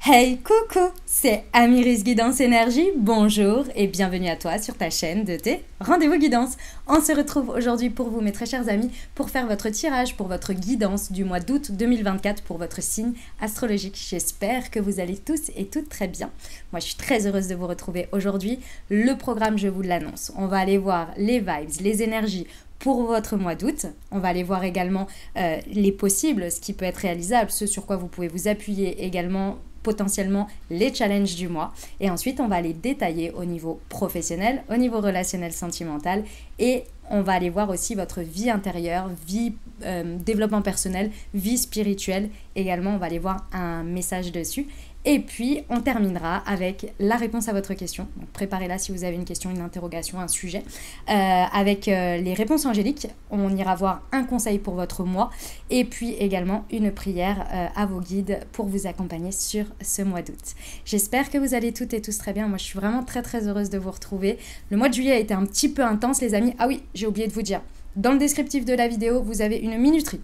Hey, coucou, c'est Amiris Guidance Énergie, bonjour et bienvenue à toi sur ta chaîne de tes rendez-vous guidance. On se retrouve aujourd'hui pour vous, mes très chers amis, pour faire votre tirage pour votre guidance du mois d'août 2024 pour votre signe astrologique. J'espère que vous allez tous et toutes très bien. Moi, je suis très heureuse de vous retrouver aujourd'hui. Le programme, je vous l'annonce. On va aller voir les vibes, les énergies pour votre mois d'août. On va aller voir également les possibles, ce qui peut être réalisable, ce sur quoi vous pouvez vous appuyer également, potentiellement les challenges du mois. Et ensuite, on va aller détailler au niveau professionnel, au niveau relationnel, sentimental. Et on va aller voir aussi votre vie intérieure, vie développement personnel, vie spirituelle. Également, on va aller voir un message dessus. Et puis, on terminera avec la réponse à votre question. Donc, préparez-la si vous avez une question, une interrogation, un sujet. Avec les réponses angéliques, on ira voir un conseil pour votre mois et puis également une prière à vos guides pour vous accompagner sur ce mois d'août. J'espère que vous allez toutes et tous très bien. Moi, je suis vraiment très très heureuse de vous retrouver. Le mois de juillet a été un petit peu intense, les amis. Ah oui, j'ai oublié de vous dire. Dans le descriptif de la vidéo, vous avez une minuterie.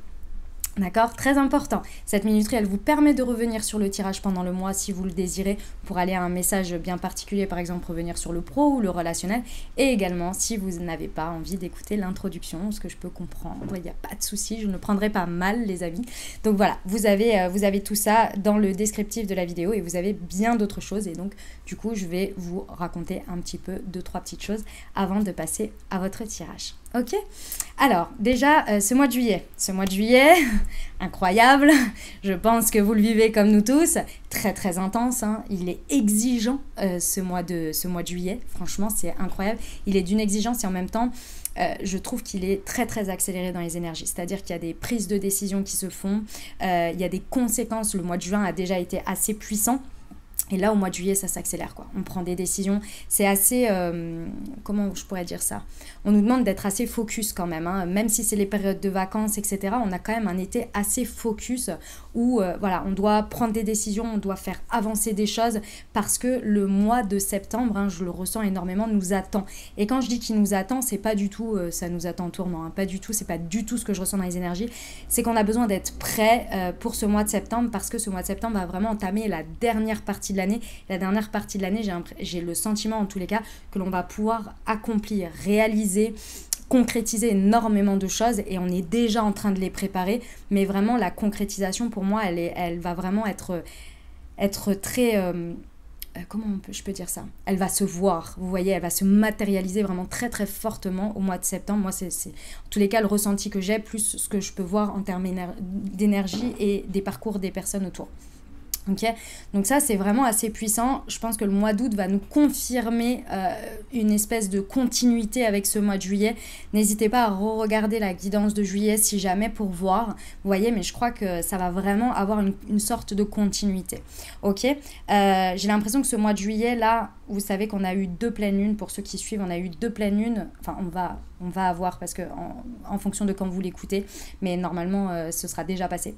D'accord, très important. Cette minuterie, elle vous permet de revenir sur le tirage pendant le mois si vous le désirez pour aller à un message bien particulier, par exemple revenir sur le pro ou le relationnel. Et également, si vous n'avez pas envie d'écouter l'introduction, ce que je peux comprendre, il n'y a pas de souci, je ne le prendrai pas mal, les amis. Donc voilà, vous avez tout ça dans le descriptif de la vidéo et vous avez bien d'autres choses. Et donc, du coup, je vais vous raconter un petit peu, deux, trois petites choses avant de passer à votre tirage. Ok? Alors, déjà, ce mois de juillet, incroyable, je pense que vous le vivez comme nous tous, très très intense, hein. Il est exigeant ce mois de juillet, franchement c'est incroyable, il est d'une exigence et en même temps, je trouve qu'il est très très accéléré dans les énergies, c'est-à-dire qu'il y a des prises de décision qui se font, il y a des conséquences, le mois de juin a déjà été assez puissant. Et là, au mois de juillet, ça s'accélère, quoi. On prend des décisions. C'est assez... comment je pourrais dire ça? On nous demande d'être assez focus quand même. Hein. Même si c'est les périodes de vacances, etc., on a quand même un été assez focus où, voilà, on doit prendre des décisions, on doit faire avancer des choses parce que le mois de septembre, hein, je le ressens énormément, nous attend. Et quand je dis qu'il nous attend, c'est pas du tout ça nous attend en tournant. Hein. Pas du tout, c'est pas du tout ce que je ressens dans les énergies. C'est qu'on a besoin d'être prêt pour ce mois de septembre parce que ce mois de septembre va vraiment entamer la dernière partie de l'année. La dernière partie de l'année, j'ai le sentiment en tous les cas que l'on va pouvoir accomplir, réaliser, concrétiser énormément de choses et on est déjà en train de les préparer, mais vraiment la concrétisation pour moi, elle va vraiment être très... je peux dire ça? Elle va se voir, vous voyez, elle va se matérialiser vraiment très très fortement au mois de septembre. Moi, c'est en tous les cas le ressenti que j'ai, plus ce que je peux voir en termes d'énergie et des parcours des personnes autour. Okay, donc ça c'est vraiment assez puissant. Je pense que le mois d'août va nous confirmer une espèce de continuité avec ce mois de juillet. N'hésitez pas à re-regarder la guidance de juillet si jamais pour voir, vous voyez, mais je crois que ça va vraiment avoir une sorte de continuité. Ok, j'ai l'impression que ce mois de juillet là, vous savez qu'on a eu 2 pleines lunes, pour ceux qui suivent, on a eu 2 pleines lunes, enfin on va avoir parce que en fonction de quand vous l'écoutez, mais normalement ce sera déjà passé.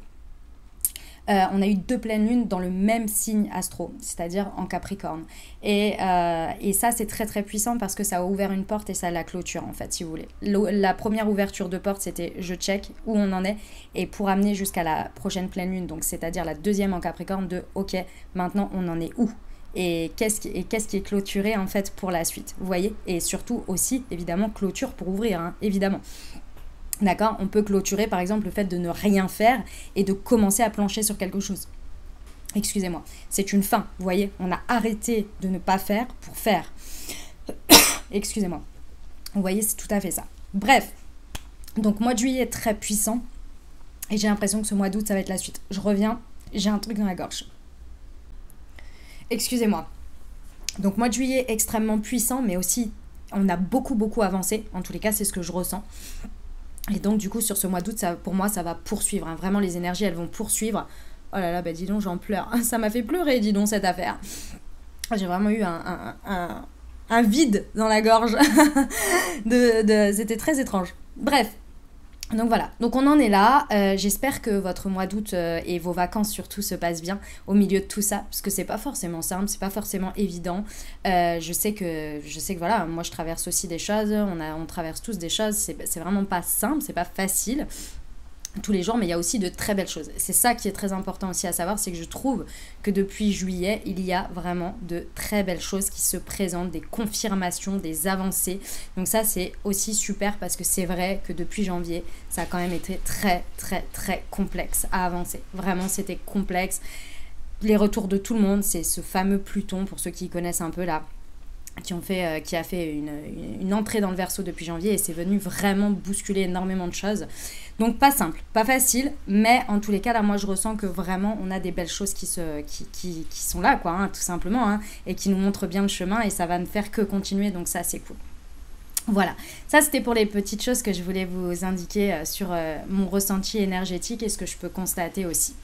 On a eu 2 pleines lunes dans le même signe astro, c'est-à-dire en Capricorne. Et ça, c'est très très puissant parce que ça a ouvert une porte et ça la clôture en fait, si vous voulez. La première ouverture de porte, c'était je check où on en est et pour amener jusqu'à la prochaine pleine lune, donc c'est-à-dire la deuxième en Capricorne de ok, maintenant on en est où ? Et qu'est-ce qui est clôturé en fait pour la suite, vous voyez ? Et surtout aussi, évidemment, clôture pour ouvrir, hein, évidemment. D'accord, on peut clôturer par exemple le fait de ne rien faire et de commencer à plancher sur quelque chose. Excusez-moi, c'est une fin, vous voyez, on a arrêté de ne pas faire pour faire. Excusez-moi, vous voyez, c'est tout à fait ça. Bref, donc mois de juillet est très puissant et j'ai l'impression que ce mois d'août ça va être la suite. Je reviens, j'ai un truc dans la gorge. Excusez-moi. Donc mois de juillet extrêmement puissant mais aussi on a beaucoup avancé, en tous les cas c'est ce que je ressens. Et donc, du coup, sur ce mois d'août, pour moi, ça va poursuivre. Hein. Vraiment, les énergies, elles vont poursuivre. Oh là là, bah dis donc, j'en pleure. Ça m'a fait pleurer, dis donc, cette affaire. J'ai vraiment eu un vide dans la gorge. C'était très étrange. Bref. Donc voilà, donc on en est là, j'espère que votre mois d'août et vos vacances surtout se passent bien au milieu de tout ça, parce que c'est pas forcément simple, c'est pas forcément évident, je sais que voilà, moi je traverse aussi des choses, on traverse tous des choses, c'est vraiment pas simple, c'est pas facile, tous les jours, mais il y a aussi de très belles choses. C'est ça qui est très important aussi à savoir, c'est que je trouve que depuis juillet, il y a vraiment de très belles choses qui se présentent, des confirmations, des avancées. Donc ça, c'est aussi super parce que c'est vrai que depuis janvier, ça a quand même été très, très, très complexe à avancer. Vraiment, c'était complexe. Les retours de tout le monde, c'est ce fameux Pluton, pour ceux qui connaissent un peu là, qui a fait une entrée dans le Verseau depuis janvier et c'est venu vraiment bousculer énormément de choses. Donc pas simple, pas facile, mais en tous les cas, là, moi, je ressens que vraiment, on a des belles choses qui sont là, quoi, hein, tout simplement, hein, et qui nous montrent bien le chemin et ça va ne faire que continuer, donc ça, c'est cool. Voilà, ça c'était pour les petites choses que je voulais vous indiquer sur mon ressenti énergétique et ce que je peux constater aussi.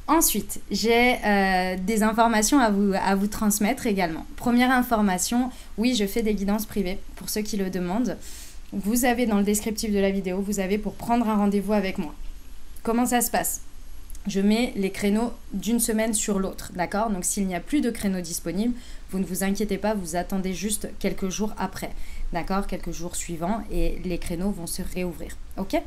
Ensuite, j'ai des informations à vous transmettre également. Première information, oui, je fais des guidances privées pour ceux qui le demandent. Vous avez dans le descriptif de la vidéo, vous avez pour prendre un rendez-vous avec moi. Comment ça se passe ? Je mets les créneaux d'une semaine sur l'autre, d'accord ? Donc s'il n'y a plus de créneaux disponibles, vous ne vous inquiétez pas, vous attendez juste quelques jours après, d'accord ? Quelques jours suivants et les créneaux vont se réouvrir, ok ?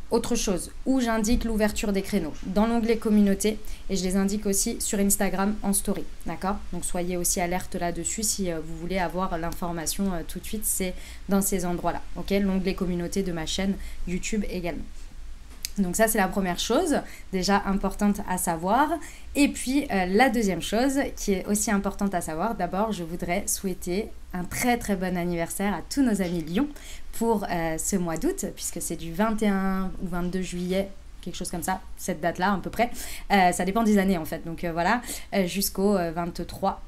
Autre chose, où j'indique l'ouverture des créneaux dans l'onglet communauté et je les indique aussi sur Instagram en story, d'accord? Donc soyez aussi alerte là-dessus si vous voulez avoir l'information tout de suite, c'est dans ces endroits-là, ok? L'onglet communauté de ma chaîne YouTube également. Donc ça, c'est la première chose, déjà importante à savoir. Et puis, la deuxième chose qui est aussi importante à savoir, d'abord, je voudrais souhaiter un très très bon anniversaire à tous nos amis Lion pour ce mois d'août, puisque c'est du 21 ou 22 juillet, quelque chose comme ça, cette date-là à peu près. Ça dépend des années en fait, donc voilà, jusqu'au 23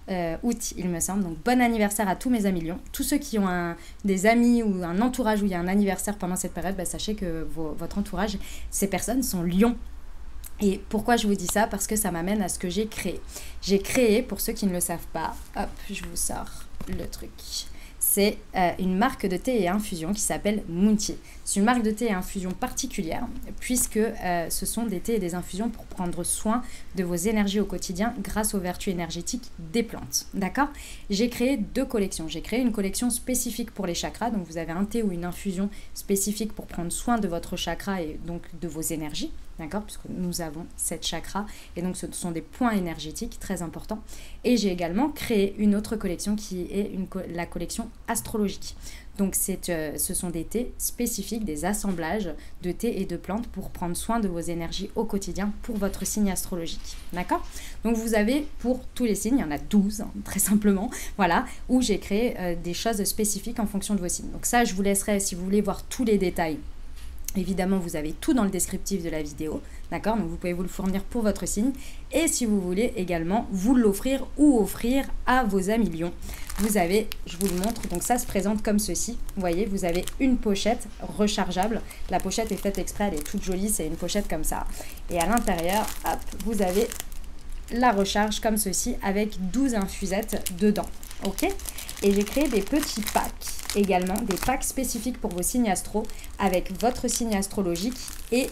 août il me semble. Donc bon anniversaire à tous mes amis Lion. Tous ceux qui ont des amis ou un entourage où il y a un anniversaire pendant cette période, sachez que votre entourage, ces personnes sont Lion. Et pourquoi je vous dis ça? Parce que ça m'amène à ce que j'ai créé. J'ai créé, pour ceux qui ne le savent pas, hop, je vous sors le truc. C'est une marque de thé et infusion qui s'appelle Mountier. C'est une marque de thé et infusion particulière puisque ce sont des thés et des infusions pour prendre soin de vos énergies au quotidien grâce aux vertus énergétiques des plantes. D'accord? J'ai créé 2 collections. J'ai créé une collection spécifique pour les chakras. Donc vous avez un thé ou une infusion spécifique pour prendre soin de votre chakra et donc de vos énergies. D'accord, puisque nous avons 7 chakras et donc ce sont des points énergétiques très importants. Et j'ai également créé une autre collection qui est la collection astrologique. Donc ce sont des thés spécifiques, des assemblages de thés et de plantes pour prendre soin de vos énergies au quotidien pour votre signe astrologique. D'accord? Donc vous avez pour tous les signes, il y en a 12 hein, très simplement, voilà, où j'ai créé des choses spécifiques en fonction de vos signes. Donc ça, je vous laisserai, si vous voulez voir tous les détails, évidemment, vous avez tout dans le descriptif de la vidéo, d'accord? Donc, vous pouvez vous le fournir pour votre signe. Et si vous voulez également vous l'offrir ou offrir à vos amis Lion, vous avez, je vous le montre, donc ça se présente comme ceci. Vous voyez, vous avez une pochette rechargeable. La pochette est faite exprès, elle est toute jolie, c'est une pochette comme ça. Et à l'intérieur, hop, vous avez la recharge comme ceci avec 12 infusettes dedans, ok? Et j'ai créé des petits packs également, des packs spécifiques pour vos signes astro avec votre signe astrologique et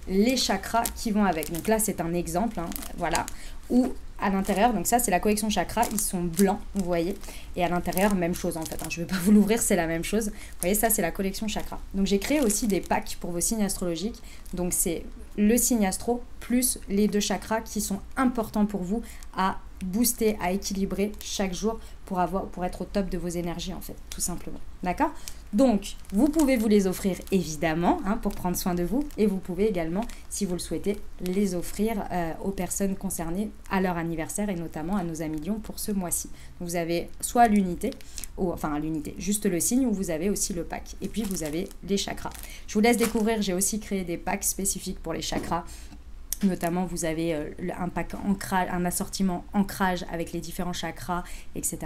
les chakras qui vont avec. Donc là, c'est un exemple, hein, voilà, où à l'intérieur, donc ça, c'est la collection chakras, ils sont blancs, vous voyez, et à l'intérieur, même chose en fait, hein, je ne vais pas vous l'ouvrir, c'est la même chose. Vous voyez, ça, c'est la collection chakras. Donc j'ai créé aussi des packs pour vos signes astrologiques, donc c'est le signe astro plus les 2 chakras qui sont importants pour vous à booster, à équilibrer chaque jour pour être au top de vos énergies en fait, tout simplement. D'accord? Donc, vous pouvez vous les offrir évidemment hein, pour prendre soin de vous et vous pouvez également, si vous le souhaitez, les offrir aux personnes concernées à leur anniversaire et notamment à nos amis Lion pour ce mois-ci. Vous avez soit l'unité, juste le signe, ou vous avez aussi le pack. Et puis, vous avez les chakras. Je vous laisse découvrir, j'ai aussi créé des packs spécifiques pour les chakras. Notamment, vous avez un pack ancrage, un assortiment ancrage avec les différents chakras, etc.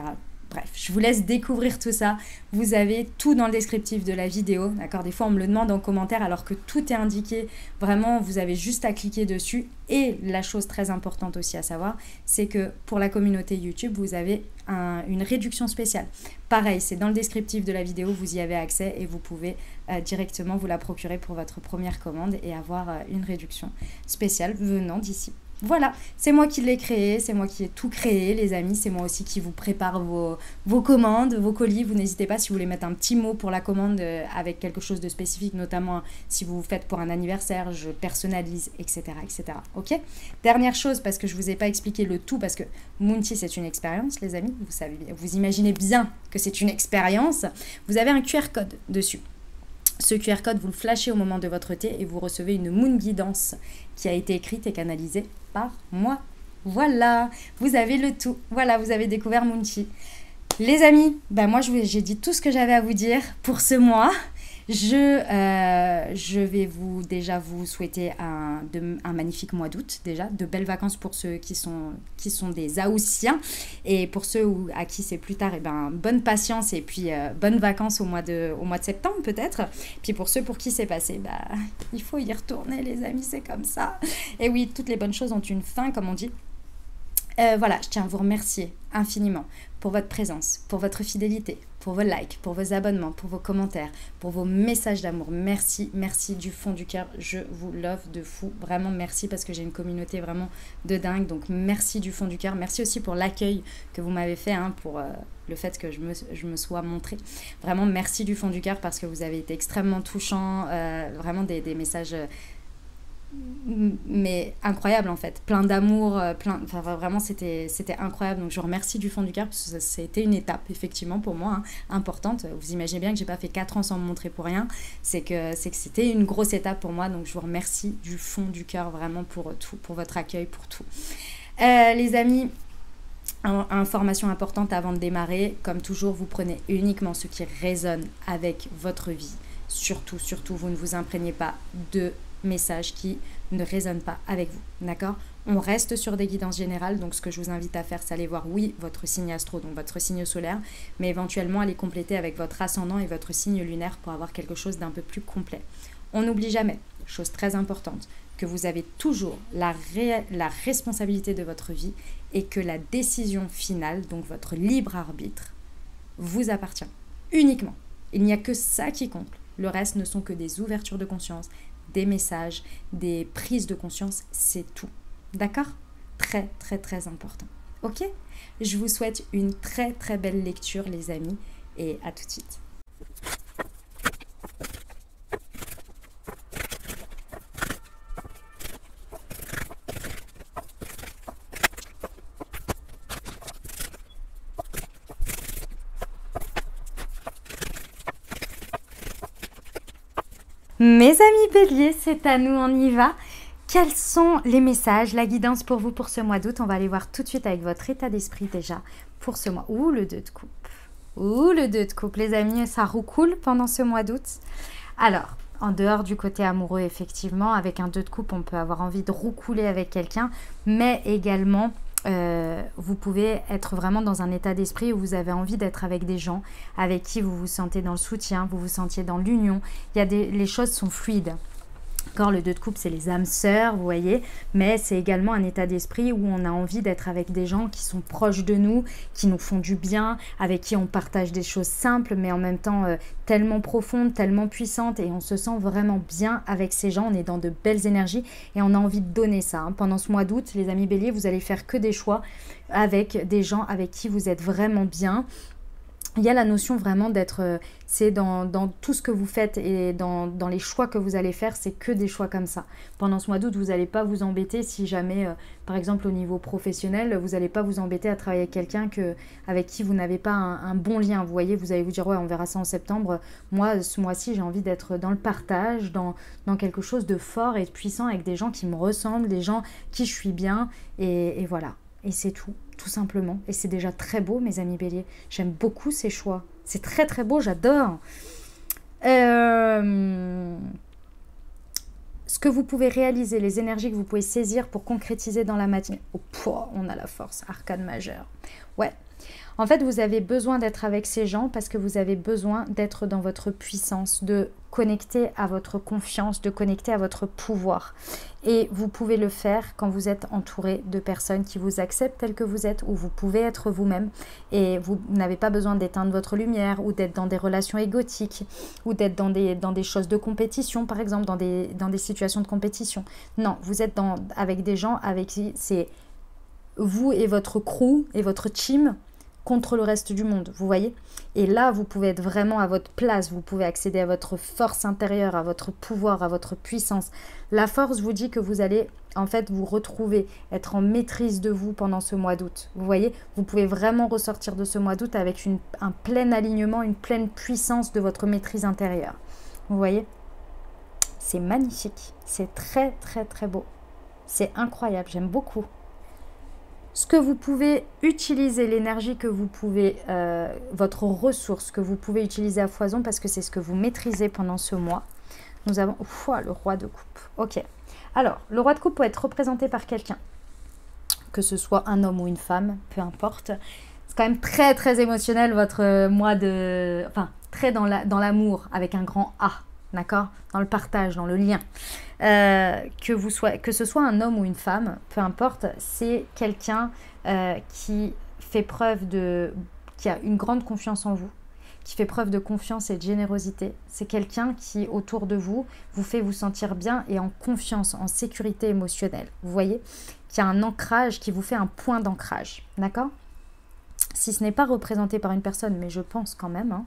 Bref, je vous laisse découvrir tout ça. Vous avez tout dans le descriptif de la vidéo, d'accord? Des fois, on me le demande en commentaire alors que tout est indiqué. Vraiment, vous avez juste à cliquer dessus. Et la chose très importante aussi à savoir, c'est que pour la communauté YouTube, vous avez une réduction spéciale. Pareil, c'est dans le descriptif de la vidéo, vous y avez accès et vous pouvez directement vous la procurer pour votre première commande et avoir une réduction spéciale venant d'ici. Voilà, c'est moi qui l'ai créé, c'est moi qui ai tout créé, les amis. C'est moi aussi qui vous prépare vos commandes, vos colis. Vous n'hésitez pas, si vous voulez mettre un petit mot pour la commande avec quelque chose de spécifique, notamment si vous faites pour un anniversaire, je personnalise, etc. etc. Ok. Dernière chose, parce que je ne vous ai pas expliqué le tout, parce que Moonty, c'est une expérience, les amis. Vous savez, vous imaginez bien que c'est une expérience. Vous avez un QR code dessus. Ce QR code, vous le flashez au moment de votre thé et vous recevez une Moon Guidance qui a été écrite et canalisée par moi. Voilà, vous avez le tout. Voilà, vous avez découvert Moonty. Les amis, moi j'ai dit tout ce que j'avais à vous dire pour ce mois. Je vais vous souhaiter un magnifique mois d'août déjà, de belles vacances pour ceux qui sont des Haussiens, et pour ceux à qui c'est plus tard, bonne patience et puis bonnes vacances au mois de septembre peut-être. Puis pour ceux pour qui c'est passé, il faut y retourner les amis, c'est comme ça. Et oui, toutes les bonnes choses ont une fin, comme on dit. Voilà, je tiens à vous remercier infiniment pour votre présence, pour votre fidélité, pour vos likes, pour vos abonnements, pour vos commentaires, pour vos messages d'amour. Merci, merci du fond du cœur. Je vous love de fou. Vraiment, merci parce que j'ai une communauté vraiment de dingue. Donc, merci du fond du cœur. Merci aussi pour l'accueil que vous m'avez fait, pour le fait que je me sois montrée. Vraiment, merci du fond du cœur parce que vous avez été extrêmement touchants. Vraiment des messages... mais incroyable en fait, plein d'amour, vraiment c'était incroyable. Donc je vous remercie du fond du cœur parce que c'était une étape effectivement pour moi importante. Vous imaginez bien que j'ai pas fait 4 ans sans me montrer pour rien, c'est que c'était une grosse étape pour moi. Donc je vous remercie du fond du cœur vraiment pour tout, pour votre accueil, pour tout. Les amis, information importante avant de démarrer, comme toujours, vous prenez uniquement ce qui résonne avec votre vie. Surtout, vous ne vous imprégnez pas de messages qui ne résonnent pas avec vous, d'accord? On reste sur des guidances générales, donc ce que je vous invite à faire, c'est aller voir, oui, votre signe astro, donc votre signe solaire, mais éventuellement aller compléter avec votre ascendant et votre signe lunaire pour avoir quelque chose d'un peu plus complet. On n'oublie jamais, chose très importante, que vous avez toujours la responsabilité de votre vie et que la décision finale, donc votre libre arbitre, vous appartient uniquement. Il n'y a que ça qui compte. Le reste ne sont que des ouvertures de conscience, des messages, des prises de conscience, c'est tout. D'accord? Très, très, très important. Ok? Je vous souhaite une très, très belle lecture, les amis, et à tout de suite. Mes amis béliers, c'est à nous, on y va. Quels sont les messages, la guidance pour vous pour ce mois d'août? On va aller voir tout de suite avec votre état d'esprit déjà pour ce mois. Ouh, le 2 de coupe. Ouh, le 2 de coupe, les amis, ça roucoule pendant ce mois d'août. Alors, en dehors du côté amoureux, effectivement, avec un 2 de coupe, on peut avoir envie de roucouler avec quelqu'un, mais également... vous pouvez être vraiment dans un état d'esprit où vous avez envie d'être avec des gens avec qui vous vous sentez dans le soutien, vous vous sentiez dans l'union. Les choses sont fluides. Encore le 2 de coupe, c'est les âmes sœurs, vous voyez, mais c'est également un état d'esprit où on a envie d'être avec des gens qui sont proches de nous, qui nous font du bien, avec qui on partage des choses simples, mais en même temps tellement profondes, tellement puissantes, et on se sent vraiment bien avec ces gens. On est dans de belles énergies et on a envie de donner ça. Pendant ce mois d'août, les amis béliers, vous allez faire que des choix avec des gens avec qui vous êtes vraiment bien. Il y a la notion vraiment d'être, c'est dans tout ce que vous faites et dans les choix que vous allez faire, c'est que des choix comme ça. Pendant ce mois d'août, vous n'allez pas vous embêter si jamais, par exemple au niveau professionnel, vous n'allez pas vous embêter à travailler avec quelqu'un avec qui vous n'avez pas un bon lien. Vous voyez, vous allez vous dire, ouais, on verra ça en septembre. Moi, ce mois-ci, j'ai envie d'être dans le partage, dans quelque chose de fort et de puissant avec des gens qui me ressemblent, des gens qui je suis bien, et voilà. Et c'est tout simplement. Et c'est déjà très beau, mes amis béliers. J'aime beaucoup ces choix. C'est très très beau, j'adore. Ce que vous pouvez réaliser, les énergies que vous pouvez saisir pour concrétiser dans la matinée. Oh, on a la force, arcane majeure. Ouais. En fait, vous avez besoin d'être avec ces gens parce que vous avez besoin d'être dans votre puissance, de connecter à votre confiance, de connecter à votre pouvoir. Et vous pouvez le faire quand vous êtes entouré de personnes qui vous acceptent tel que vous êtes, où vous pouvez être vous-même et vous n'avez pas besoin d'éteindre votre lumière ou d'être dans des relations égotiques ou d'être dans des choses de compétition, par exemple, dans des situations de compétition. Non, vous êtes avec des gens avec qui c'est vous et votre crew et votre team contre le reste du monde, vous voyez? Et là, vous pouvez être vraiment à votre place, vous pouvez accéder à votre force intérieure, à votre pouvoir, à votre puissance. La force vous dit que vous allez en fait vous retrouver, être en maîtrise de vous pendant ce mois d'août. Vous voyez? Vous pouvez vraiment ressortir de ce mois d'août avec un plein alignement, une pleine puissance de votre maîtrise intérieure. Vous voyez? C'est magnifique, c'est très très très beau. C'est incroyable, j'aime beaucoup. Ce que vous pouvez utiliser, l'énergie que vous pouvez, votre ressource que vous pouvez utiliser à foison parce que c'est ce que vous maîtrisez pendant ce mois. Nous avons le roi de coupe. Ok. Alors, le roi de coupe peut être représenté par quelqu'un, que ce soit un homme ou une femme, peu importe. C'est quand même très très émotionnel votre mois de... Enfin, très dans l'amour avec un grand A. D'accord? Dans le partage, dans le lien. Que ce soit un homme ou une femme, peu importe, c'est quelqu'un qui fait preuve qui a une grande confiance en vous, qui fait preuve de confiance et de générosité. C'est quelqu'un qui, autour de vous, vous fait vous sentir bien et en confiance, en sécurité émotionnelle. Vous voyez? Qui a un ancrage, qui vous fait un point d'ancrage. D'accord? Si ce n'est pas représenté par une personne, mais je pense quand même,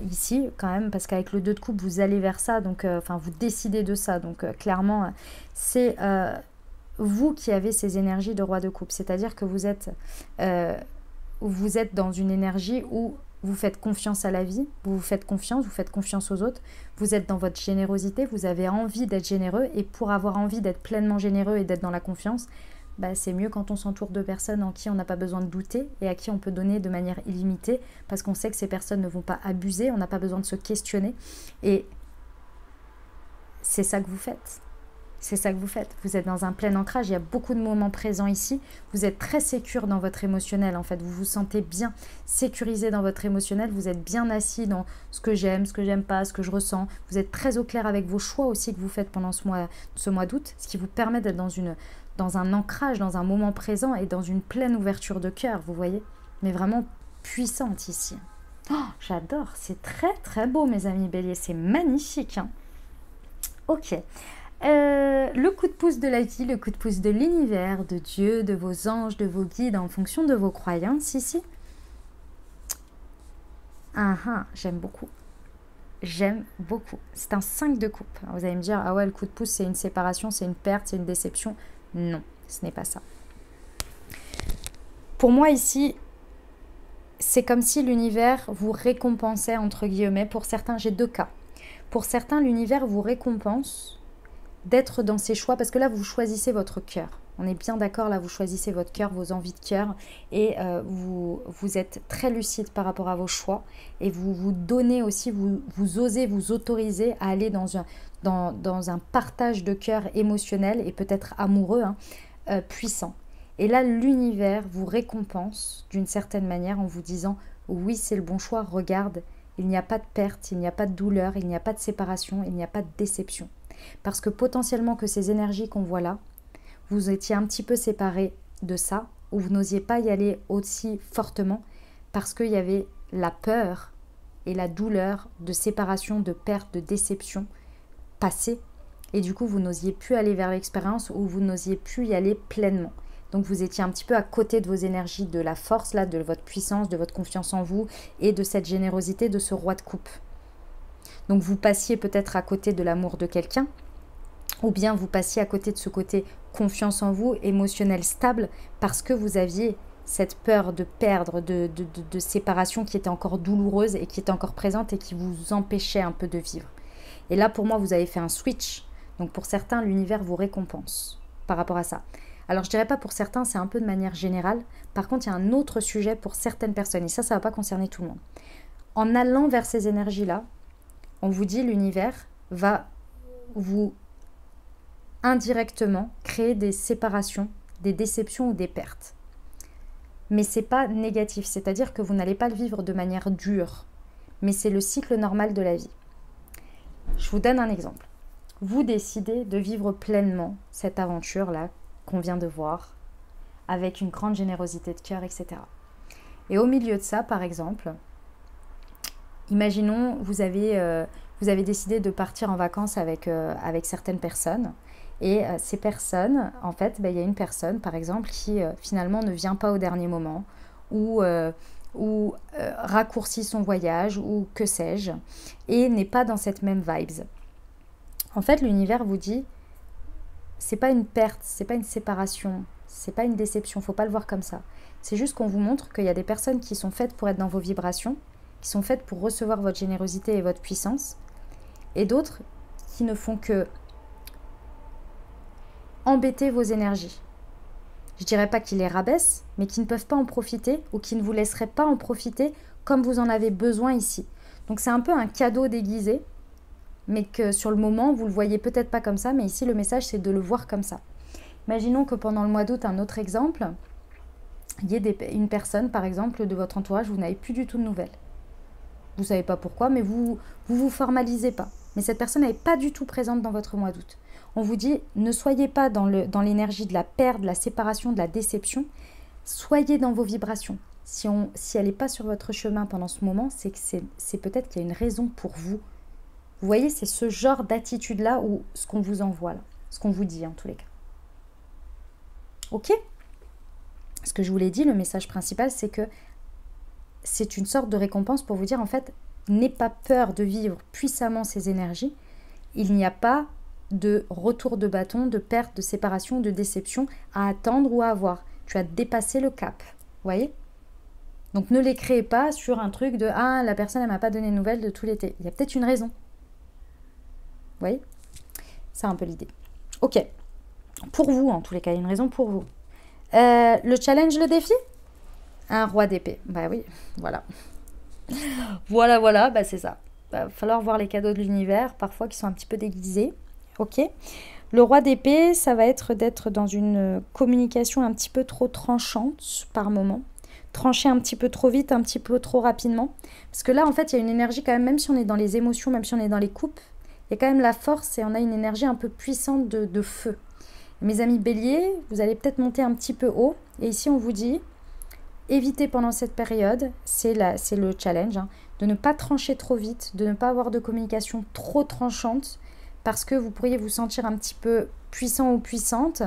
ici, quand même, parce qu'avec le 2 de coupe, vous allez vers ça, donc, vous décidez de ça, donc clairement, c'est vous qui avez ces énergies de roi de coupe, c'est-à-dire que vous êtes dans une énergie où vous faites confiance à la vie, vous faites confiance aux autres, vous êtes dans votre générosité, vous avez envie d'être généreux, et pour avoir envie d'être pleinement généreux et d'être dans la confiance, c'est mieux quand on s'entoure de personnes en qui on n'a pas besoin de douter et à qui on peut donner de manière illimitée parce qu'on sait que ces personnes ne vont pas abuser, on n'a pas besoin de se questionner et c'est ça que vous faites. C'est ça que vous faites. Vous êtes dans un plein ancrage, il y a beaucoup de moments présents ici. Vous êtes très sécure dans votre émotionnel en fait. Vous vous sentez bien sécurisé dans votre émotionnel. Vous êtes bien assis dans ce que j'aime pas, ce que je ressens. Vous êtes très au clair avec vos choix aussi que vous faites pendant ce mois d'août, ce qui vous permet d'être dans un ancrage, dans un moment présent et dans une pleine ouverture de cœur, vous voyez, mais vraiment puissante ici. Oh, j'adore, c'est très très beau mes amis béliers, c'est magnifique. Hein. Ok, le coup de pouce de la vie, le coup de pouce de l'univers, de Dieu, de vos anges, de vos guides en fonction de vos croyances ici. J'aime beaucoup. J'aime beaucoup. C'est un 5 de coupe. Vous allez me dire, ah ouais, le coup de pouce, c'est une séparation, c'est une perte, c'est une déception. Non, ce n'est pas ça. Pour moi ici, c'est comme si l'univers vous récompensait, entre guillemets. Pour certains, j'ai 2 cas. Pour certains, l'univers vous récompense d'être dans ses choix, parce que là, vous choisissez votre cœur. On est bien d'accord, là, vous choisissez votre cœur, vos envies de cœur, et vous êtes très lucide par rapport à vos choix, et vous vous donnez aussi, vous osez vous autoriser à aller dans un partage de cœur émotionnel, et peut-être amoureux, puissant. Et là, l'univers vous récompense d'une certaine manière en vous disant « Oui, c'est le bon choix, regarde, il n'y a pas de perte, il n'y a pas de douleur, il n'y a pas de séparation, il n'y a pas de déception. » Parce que potentiellement que ces énergies qu'on voit là, vous étiez un petit peu séparés de ça, ou vous n'osiez pas y aller aussi fortement, parce qu'il y avait la peur et la douleur de séparation, de perte, de déception passée, et du coup vous n'osiez plus aller vers l'expérience, ou vous n'osiez plus y aller pleinement. Donc vous étiez un petit peu à côté de vos énergies, de la force, là, de votre puissance, de votre confiance en vous, et de cette générosité de ce roi de coupe. Donc vous passiez peut-être à côté de l'amour de quelqu'un, ou bien vous passiez à côté de ce côté confiance en vous, émotionnel stable, parce que vous aviez cette peur de perdre, de séparation qui était encore douloureuse et qui était encore présente et qui vous empêchait un peu de vivre. Et là, pour moi, vous avez fait un switch. Donc pour certains, l'univers vous récompense par rapport à ça. Alors je dirais pas pour certains, c'est un peu de manière générale. Par contre, il y a un autre sujet pour certaines personnes, et ça ne va pas concerner tout le monde. En allant vers ces énergies-là, on vous dit l'univers va vous indirectement créer des séparations, des déceptions ou des pertes. mais c'est pas négatif. C'est-à-dire que vous n'allez pas le vivre de manière dure, mais c'est le cycle normal de la vie. Je vous donne un exemple. Vous décidez de vivre pleinement cette aventure-là qu'on vient de voir, avec une grande générosité de cœur, etc. Et au milieu de ça, par exemple, imaginons, vous avez décidé de partir en vacances avec certaines personnes. Et ces personnes, en fait, il y a une personne, par exemple, qui finalement ne vient pas au dernier moment ou raccourcit son voyage ou que sais-je, et n'est pas dans cette même vibes. En fait, l'univers vous dit, c'est pas une perte, c'est pas une séparation, c'est pas une déception, faut pas le voir comme ça. C'est juste qu'on vous montre qu'il y a des personnes qui sont faites pour être dans vos vibrations, qui sont faites pour recevoir votre générosité et votre puissance, et d'autres qui ne font que embêter vos énergies. Je dirais pas qu'ils les rabaissent, mais qui ne peuvent pas en profiter ou qui ne vous laisseraient pas en profiter comme vous en avez besoin ici. Donc c'est un peu un cadeau déguisé, mais que sur le moment, vous le voyez peut-être pas comme ça, mais ici le message c'est de le voir comme ça. Imaginons que pendant le mois d'août, un autre exemple, il y ait une personne par exemple de votre entourage, vous n'avez plus du tout de nouvelles. Vous ne savez pas pourquoi, mais vous formalisez pas. Mais cette personne n'est pas du tout présente dans votre mois d'août. On vous dit, ne soyez pas dans l'énergie de la perte, de la séparation, de la déception. Soyez dans vos vibrations. Si elle n'est pas sur votre chemin pendant ce moment, c'est que c'est peut-être qu'il y a une raison pour vous. Vous voyez, c'est ce genre d'attitude-là ou ce qu'on vous envoie, là, ce qu'on vous dit en tous les cas. Ok ? Ce que je vous l'ai dit, le message principal, c'est que c'est une sorte de récompense pour vous dire, en fait, n'aie pas peur de vivre puissamment ces énergies. Il n'y a pas de retour de bâton, de perte, de séparation, de déception à attendre ou à avoir. Tu as dépassé le cap. Vous voyez ? Donc ne les créez pas sur un truc de « Ah, la personne, elle m'a pas donné de nouvelles de tout l'été. » Il y a peut-être une raison. Vous voyez ? C'est un peu l'idée. Ok. Pour vous, en tous les cas, il y a une raison pour vous. Le challenge, le défi ? Un roi d'épée. Bah oui, voilà. Voilà, c'est ça. Il va falloir voir les cadeaux de l'univers, parfois qui sont un petit peu déguisés. Ok. Le roi d'épée, ça va être d'être dans une communication un petit peu trop tranchante par moment. Trancher un petit peu trop vite, un petit peu trop rapidement. Parce que là, en fait, il y a une énergie quand même si on est dans les émotions, même si on est dans les coupes, il y a quand même la force et on a une énergie un peu puissante de feu. Mes amis béliers, vous allez peut-être monter un petit peu haut. Et ici, on vous dit, évitez pendant cette période, c'est le challenge, de ne pas trancher trop vite, de ne pas avoir de communication trop tranchante, parce que vous pourriez vous sentir un petit peu puissant ou puissante.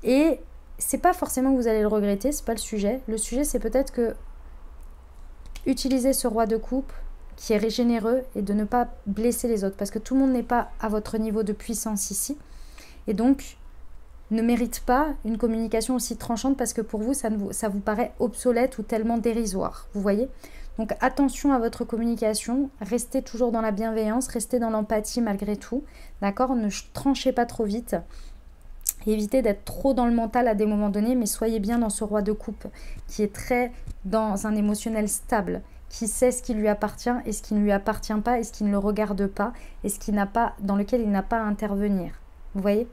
Et c'est pas forcément que vous allez le regretter, c'est pas le sujet. Le sujet, c'est peut-être que utilisez ce roi de coupe qui est généreux et de ne pas blesser les autres, parce que tout le monde n'est pas à votre niveau de puissance ici. Et donc, ne mérite pas une communication aussi tranchante parce que pour vous, ça vous paraît obsolète ou tellement dérisoire. Vous voyez ? Donc attention à votre communication, restez toujours dans la bienveillance, restez dans l'empathie malgré tout. D'accord ? Ne tranchez pas trop vite. Évitez d'être trop dans le mental à des moments donnés, mais soyez bien dans ce roi de coupe qui est très dans un émotionnel stable, qui sait ce qui lui appartient et ce qui ne lui appartient pas et ce qui ne le regarde pas et ce qui n'a pas, dans lequel il n'a pas à intervenir. Vous voyez ?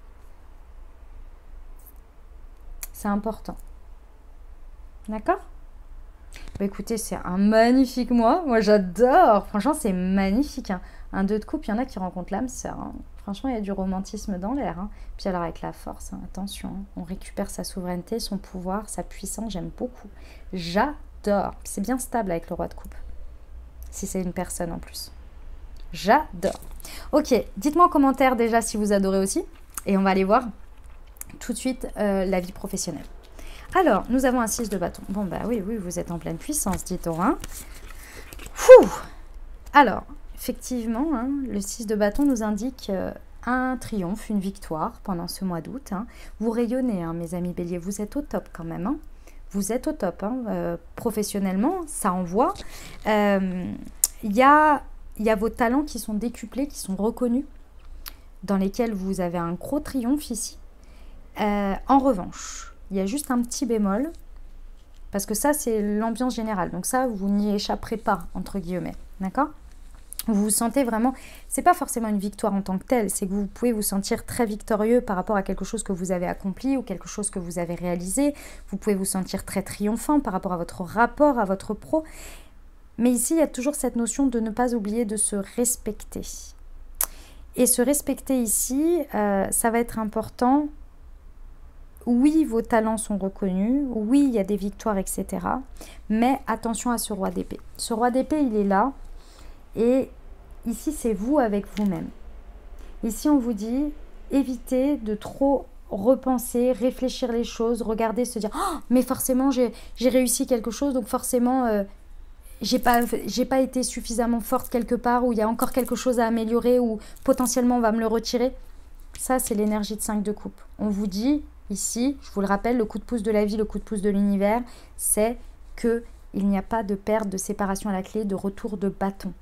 C'est important. D'accord ? Bah écoutez, c'est un magnifique mois. Moi, j'adore. Franchement, c'est magnifique. Un 2 de coupe, il y en a qui rencontrent l'âme sœur. Franchement, il y a du romantisme dans l'air. Puis alors, avec la force, attention. On récupère sa souveraineté, son pouvoir, sa puissance. J'aime beaucoup. J'adore. C'est bien stable avec le roi de coupe. Si c'est une personne en plus. J'adore. Ok, dites-moi en commentaire déjà si vous adorez aussi. Et on va aller voir tout de suite la vie professionnelle. Alors, nous avons un 6 de bâton. Bon, bah oui, vous êtes en pleine puissance, dit-on. Alors, effectivement, le 6 de bâton nous indique un triomphe, une victoire pendant ce mois d'août. Vous rayonnez, mes amis béliers, vous êtes au top quand même. Vous êtes au top. Professionnellement, ça envoie. Il y a vos talents qui sont décuplés, qui sont reconnus, dans lesquels vous avez un gros triomphe ici. En revanche, il y a juste un petit bémol, parce que ça, c'est l'ambiance générale. Donc ça, vous n'y échapperez pas, entre guillemets. D'accord ? Vous vous sentez vraiment, c'est pas forcément une victoire en tant que telle, c'est que vous pouvez vous sentir très victorieux par rapport à quelque chose que vous avez accompli ou quelque chose que vous avez réalisé. Vous pouvez vous sentir très triomphant par rapport à votre rapport, à votre pro. Mais ici, il y a toujours cette notion de ne pas oublier de se respecter. Et se respecter ici, ça va être important. Oui, vos talents sont reconnus. Oui, il y a des victoires, etc. Mais attention à ce roi d'épée. Ce roi d'épée, il est là. Et ici, c'est vous avec vous-même. Ici, on vous dit, évitez de trop repenser, réfléchir les choses, regarder, se dire oh, mais forcément, j'ai réussi quelque chose, donc forcément, j'ai pas été suffisamment forte quelque part, ou il y a encore quelque chose à améliorer, ou potentiellement, on va me le retirer. Ça, c'est l'énergie de 5 de coupe. On vous dit, ici, je vous le rappelle, le coup de pouce de la vie, le coup de pouce de l'univers, c'est qu'il n'y a pas de perte, de séparation à la clé, de retour de bâton.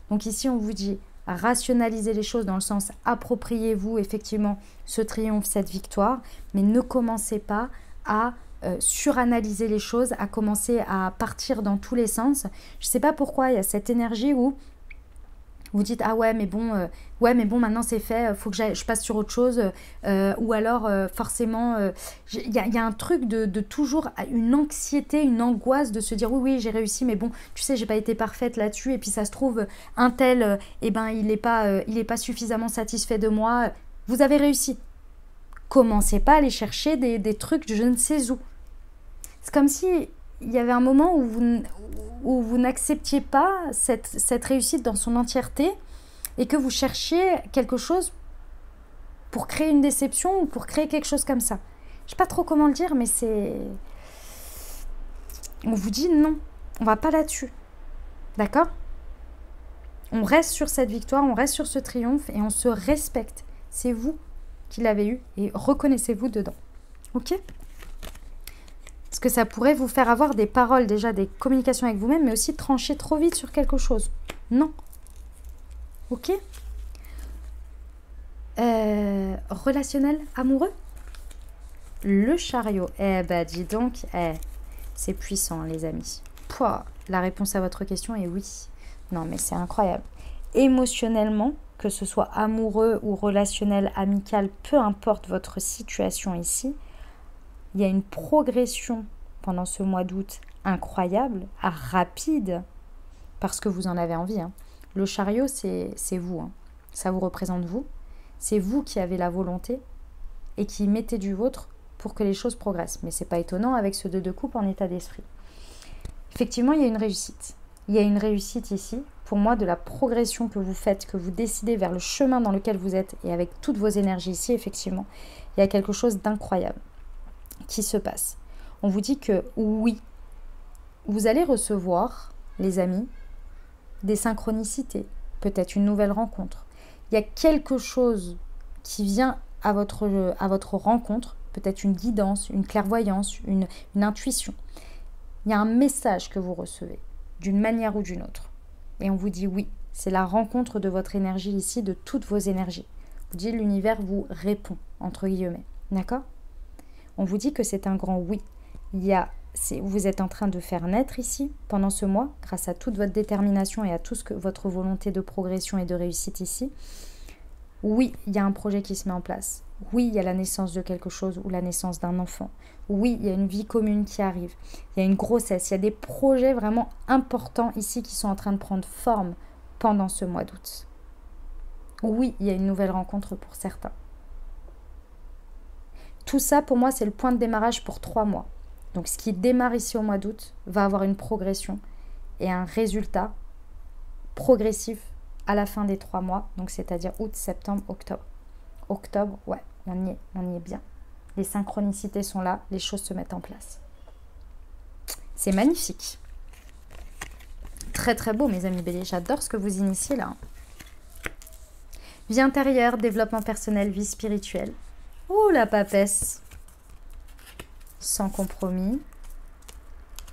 Donc ici, on vous dit, rationalisez les choses dans le sens, appropriez-vous effectivement ce triomphe, cette victoire, mais ne commencez pas à suranalyser les choses, à commencer à partir dans tous les sens. Je ne sais pas pourquoi, il y a cette énergie où vous dites ah ouais mais bon maintenant c'est fait, faut que je passe sur autre chose, ou alors forcément il y a un truc de toujours une anxiété, une angoisse de se dire oui j'ai réussi mais bon tu sais j'ai pas été parfaite là-dessus et puis ça se trouve un tel eh ben il est pas suffisamment satisfait de moi. Vous avez réussi, commencez pas à aller chercher des trucs de je ne sais où. C'est comme si il y avait un moment où vous n'acceptiez pas cette réussite dans son entièreté et que vous cherchiez quelque chose pour créer une déception ou pour créer quelque chose comme ça. Je ne sais pas trop comment le dire, mais c'est... On vous dit non, on va pas là-dessus. D'accord ? On reste sur cette victoire, on reste sur ce triomphe et on se respecte. C'est vous qui l'avez eu et reconnaissez-vous dedans. Ok ? Parce que ça pourrait vous faire avoir des paroles, déjà des communications avec vous-même, mais aussi trancher trop vite sur quelque chose. Non. Ok ? Relationnel, amoureux ? Le chariot. Eh ben dis donc, c'est puissant les amis. Pouah, la réponse à votre question est oui. Non mais c'est incroyable. Émotionnellement, que ce soit amoureux ou relationnel, amical, peu importe votre situation ici, il y a une progression pendant ce mois d'août incroyable, rapide, parce que vous en avez envie. Hein. Le chariot, c'est vous. Hein. Ça vous représente vous. C'est vous qui avez la volonté et qui mettez du vôtre pour que les choses progressent. Mais c'est pas étonnant avec ce 2 de coupe en état d'esprit. Effectivement, il y a une réussite. Il y a une réussite ici, pour moi, de la progression que vous faites, que vous décidez vers le chemin dans lequel vous êtes et avec toutes vos énergies ici, effectivement, il y a quelque chose d'incroyable qui se passe. On vous dit que oui, vous allez recevoir, les amis, des synchronicités, peut-être une nouvelle rencontre. Il y a quelque chose qui vient à votre rencontre, peut-être une guidance, une clairvoyance, une intuition. Il y a un message que vous recevez, d'une manière ou d'une autre. Et on vous dit oui, c'est la rencontre de votre énergie ici, de toutes vos énergies. Vous dites l'univers vous répond, entre guillemets. D'accord ? On vous dit que c'est un grand oui. Vous êtes en train de faire naître ici, pendant ce mois, grâce à toute votre détermination et à tout votre volonté de progression et de réussite ici. Oui, il y a un projet qui se met en place. Oui, il y a la naissance de quelque chose ou la naissance d'un enfant. Oui, il y a une vie commune qui arrive. Il y a une grossesse. Il y a des projets vraiment importants ici qui sont en train de prendre forme pendant ce mois d'août. Oui, il y a une nouvelle rencontre pour certains. Tout ça, pour moi, c'est le point de démarrage pour 3 mois. Donc, ce qui démarre ici au mois d'août va avoir une progression et un résultat progressif à la fin des 3 mois. Donc, c'est-à-dire août, septembre, octobre. Octobre, ouais, on y est bien. Les synchronicités sont là, les choses se mettent en place. C'est magnifique. Très, très beau, mes amis béliers. J'adore ce que vous initiez là. Vie intérieure, développement personnel, vie spirituelle. Oh, la papesse. Sans compromis.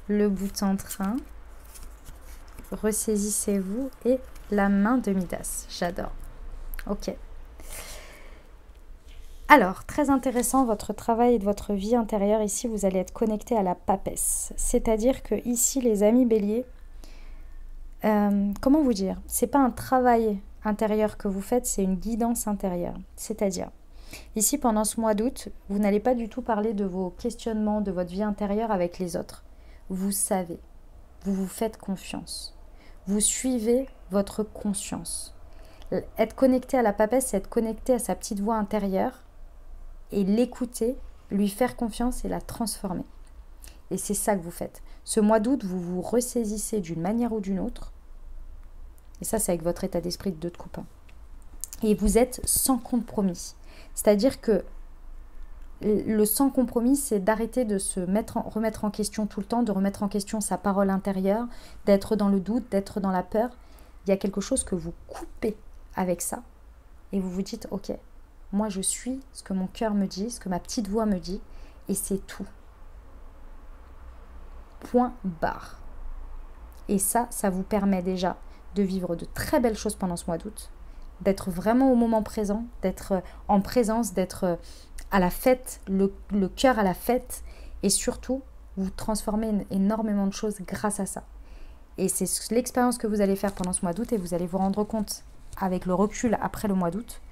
Le bout en train. Ressaisissez-vous et la main de Midas. J'adore. Ok. Alors, très intéressant, votre travail et votre vie intérieure. Ici, vous allez être connecté à la papesse. C'est-à-dire que ici, les amis béliers, comment vous dire? C'est pas un travail intérieur que vous faites, c'est une guidance intérieure. C'est-à-dire, ici, pendant ce mois d'août, vous n'allez pas du tout parler de vos questionnements, de votre vie intérieure avec les autres. Vous savez, vous vous faites confiance. Vous suivez votre conscience. Être connecté à la papesse, c'est être connecté à sa petite voix intérieure et l'écouter, lui faire confiance et la transformer. Et c'est ça que vous faites. Ce mois d'août, vous vous ressaisissez d'une manière ou d'une autre. Et ça, c'est avec votre état d'esprit de 2 de coupe. Et vous êtes sans compromis. C'est-à-dire que le sans compromis, c'est d'arrêter de se remettre en question tout le temps, de remettre en question sa parole intérieure, d'être dans le doute, d'être dans la peur. Il y a quelque chose que vous coupez avec ça. Et vous vous dites, ok, moi je suis ce que mon cœur me dit, ce que ma petite voix me dit, et c'est tout. Point barre. Et ça vous permet déjà de vivre de très belles choses pendant ce mois d'août, d'être vraiment au moment présent, d'être en présence, d'être à la fête, le cœur à la fête, et surtout, vous transformez énormément de choses grâce à ça. Et c'est l'expérience que vous allez faire pendant ce mois d'août, et vous allez vous rendre compte, avec le recul après le mois d'août,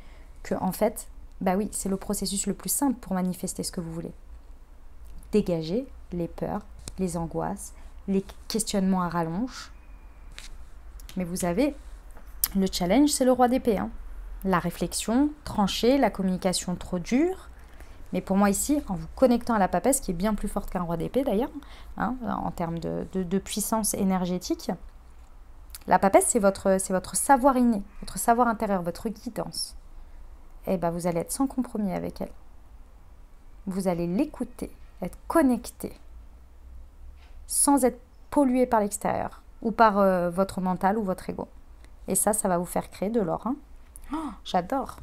que en fait, bah oui, c'est le processus le plus simple pour manifester ce que vous voulez. Dégager les peurs, les angoisses, les questionnements à rallonge. Mais vous avez le challenge, c'est le roi d'épée. La réflexion, trancher, la communication trop dure. Mais pour moi ici, en vous connectant à la papesse, qui est bien plus forte qu'un roi d'épée d'ailleurs, en termes de puissance énergétique, la papesse, c'est votre savoir inné, votre savoir intérieur, votre guidance. Et bien vous allez être sans compromis avec elle. Vous allez l'écouter, être connecté, sans être pollué par l'extérieur ou par votre mental ou votre ego. Et ça va vous faire créer de l'or. Oh, j'adore.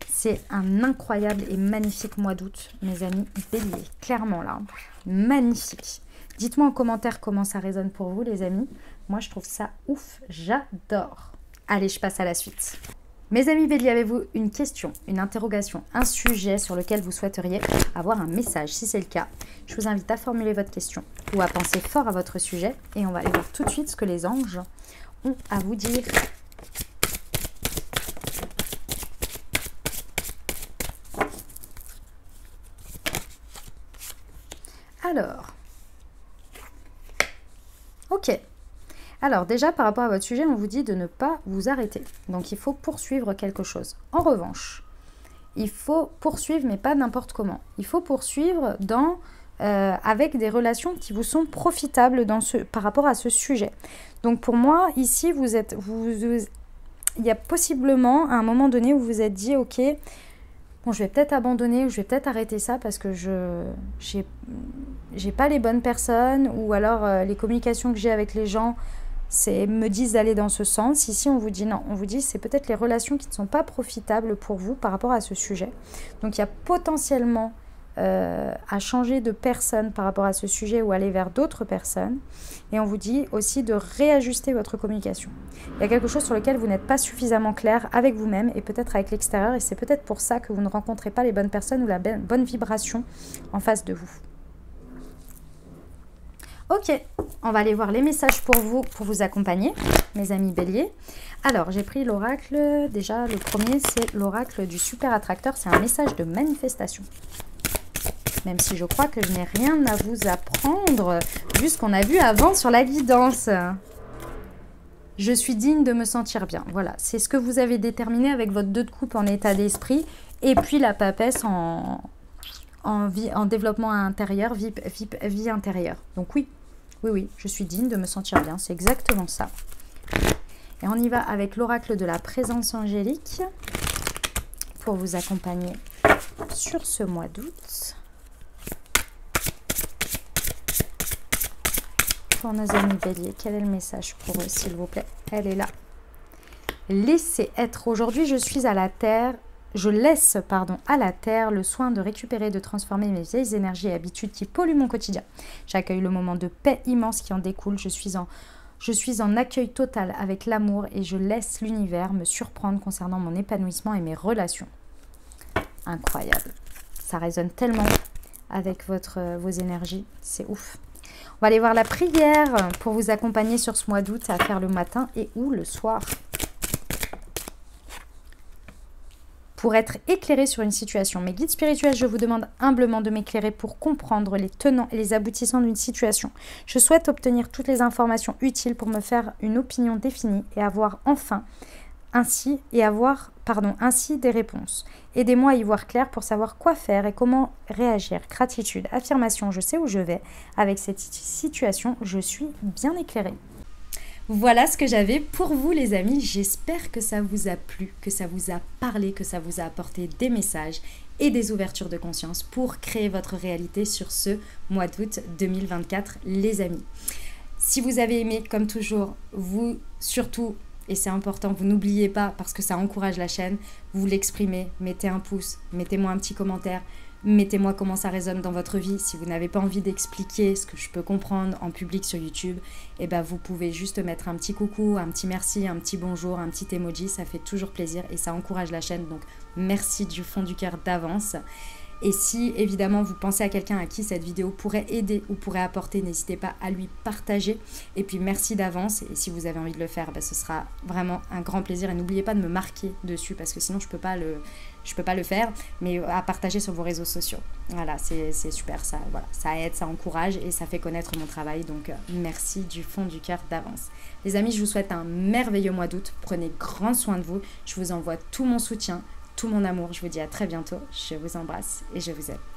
C'est un incroyable et magnifique mois d'août, mes amis béliers. Clairement là, magnifique. Dites-moi en commentaire comment ça résonne pour vous, les amis. Moi, je trouve ça ouf, j'adore. Allez, je passe à la suite. Mes amis béliers, avez-vous une question, une interrogation, un sujet sur lequel vous souhaiteriez avoir un message? Si c'est le cas, je vous invite à formuler votre question ou à penser fort à votre sujet. Et on va aller voir tout de suite ce que les anges ont à vous dire. Alors, ok. Alors déjà, par rapport à votre sujet, on vous dit de ne pas vous arrêter. Donc, il faut poursuivre quelque chose. En revanche, il faut poursuivre, mais pas n'importe comment. Il faut poursuivre avec des relations qui vous sont profitables par rapport à ce sujet. Donc, pour moi, ici, il y a possiblement un moment donné où vous vous êtes dit, ok, bon, je vais peut-être abandonner ou je vais peut-être arrêter ça parce que je n'ai pas les bonnes personnes ou alors les communications que j'ai avec les gens me disent d'aller dans ce sens. Ici, on vous dit non. On vous dit c'est peut-être les relations qui ne sont pas profitables pour vous par rapport à ce sujet. Donc, il y a potentiellement à changer de personne par rapport à ce sujet ou aller vers d'autres personnes. Et on vous dit aussi de réajuster votre communication. Il y a quelque chose sur lequel vous n'êtes pas suffisamment clair avec vous-même et peut-être avec l'extérieur. Et c'est peut-être pour ça que vous ne rencontrez pas les bonnes personnes ou la bonne vibration en face de vous. Ok, on va aller voir les messages pour vous accompagner, mes amis béliers. Alors, j'ai pris l'oracle. Déjà, le premier, c'est l'oracle du super attracteur. C'est un message de manifestation. Même si je crois que je n'ai rien à vous apprendre, vu ce qu'on a vu avant sur la guidance. Je suis digne de me sentir bien. Voilà, c'est ce que vous avez déterminé avec votre 2 de coupe en état d'esprit. Et puis la papesse en développement intérieur, vie intérieure. Donc oui, je suis digne de me sentir bien. C'est exactement ça. Et on y va avec l'oracle de la présence angélique pour vous accompagner sur ce mois d'août. Pour nos amis béliers, quel est le message pour eux, s'il vous plaît? Elle est là. Laissez être. Aujourd'hui, je suis à la terre. Je laisse, à la terre le soin de récupérer, de transformer mes vieilles énergies et habitudes qui polluent mon quotidien. J'accueille le moment de paix immense qui en découle. Je suis en accueil total avec l'amour et je laisse l'univers me surprendre concernant mon épanouissement et mes relations. Incroyable. Ça résonne tellement avec vos énergies. C'est ouf. On va aller voir la prière pour vous accompagner sur ce mois d'août à faire le matin et ou le soir. Pour être éclairé sur une situation. Mes guides spirituels, je vous demande humblement de m'éclairer pour comprendre les tenants et les aboutissants d'une situation. Je souhaite obtenir toutes les informations utiles pour me faire une opinion définie et avoir ainsi des réponses. Aidez-moi à y voir clair pour savoir quoi faire et comment réagir. Gratitude, affirmation, je sais où je vais. Avec cette situation, je suis bien éclairée. Voilà ce que j'avais pour vous les amis, j'espère que ça vous a plu, que ça vous a parlé, que ça vous a apporté des messages et des ouvertures de conscience pour créer votre réalité sur ce mois d'août 2024 les amis. Si vous avez aimé, comme toujours, vous surtout, et c'est important, vous n'oubliez pas parce que ça encourage la chaîne, vous l'exprimez, mettez un pouce, mettez-moi un petit commentaire, mettez-moi comment ça résonne dans votre vie. Si vous n'avez pas envie d'expliquer ce que je peux comprendre en public sur YouTube, eh ben vous pouvez juste mettre un petit coucou, un petit merci, un petit bonjour, un petit emoji, ça fait toujours plaisir et ça encourage la chaîne. Donc merci du fond du cœur d'avance. Et si évidemment vous pensez à quelqu'un à qui cette vidéo pourrait aider ou pourrait apporter, n'hésitez pas à lui partager. Et puis merci d'avance. Et si vous avez envie de le faire, ben, ce sera vraiment un grand plaisir. Et n'oubliez pas de me marquer dessus parce que sinon je peux pas le faire. Mais à partager sur vos réseaux sociaux. Voilà, c'est super. Ça aide, ça encourage et ça fait connaître mon travail. Donc merci du fond du cœur d'avance. Les amis, je vous souhaite un merveilleux mois d'août. Prenez grand soin de vous. Je vous envoie tout mon soutien, tout mon amour. Je vous dis à très bientôt. Je vous embrasse et je vous aime.